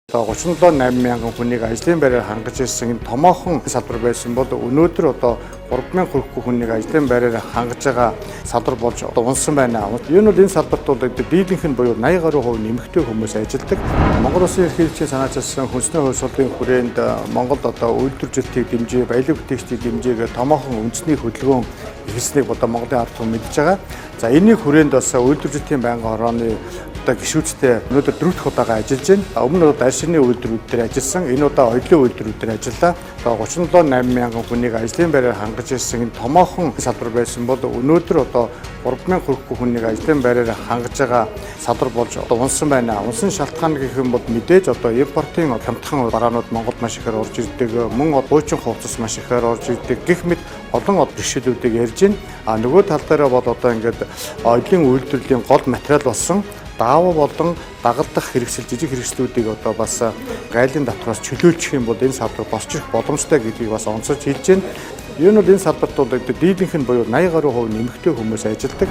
Одоо 37,800 хүнийг ажлын байраар хангаж ирсэн энэ томоохон салбар байсан бол өнөөдөр одоо 3,000 хүрэхгүй хүнийг ажлын байраар хангаж байгаа салбар болж унсан байна. Энэ бол энэ салбарт бол дийлэнх нь буюу 80 гаруй хувь нэмэгтэй хүмүүс ажилладаг. Монгол Улсын эрх хэрэгжлийн санаачилсан хүнсний хувьсгалын хүрээнд Монголд одоо үйлдвэржилтийг дэмжиж, баялаг бүтээгчдийг дэмжиж томоохон үндэсний хөдөлгөөн эхэлснийг одоо Монголын ард түмэн мэдж байгаа. За энэний хүрээнд бас үйлдвэржилтийн байнгын хорооны гишүүдтэй өнөөдөр 4 дахь удаага ажиллаж байна. Өмнө нь аль үйлдвэрүүд дээр ажилласан. Энэ удаа хоёулын үйлдвэрүүд дээр ажиллаа. Одоо 37,800 хүнийг ажлын байраар хангаж ирсэн энэ томоохон салбар байсан бол өнөөдөр одоо 3,000 хүрэхгүй хүнийг ажлын байраар хангаж байгаа салбар болж унсан байна. Унсан шалтгаан гэх юм бол мэдээж одоо импортын хямдхан бараанууд Монголд маш ихээр орж ирдэг. Мөн хуучин хувцас маш ихээр орж ирдэг. Гэх мэт олон бэрхшээлүүдийг ярьж байна. Нөгөө тал дээр бол одоо ингээд оёлын үйлдвэрлэлийн гол материал болсон даавуу болон дагалдах хэрэгсэл жижиг хэрэгслүүдийг одоо бас гайлын татвараас чөлөөлчих юм бол энэ салбар босчих боломжтой гэдгийг бас онцолж хэлж байна. Энэ бол энэ салбарт бол дийлэнх нь буюу 80 гаруй хувь нэмэгтэй хүмүүс ажилладаг.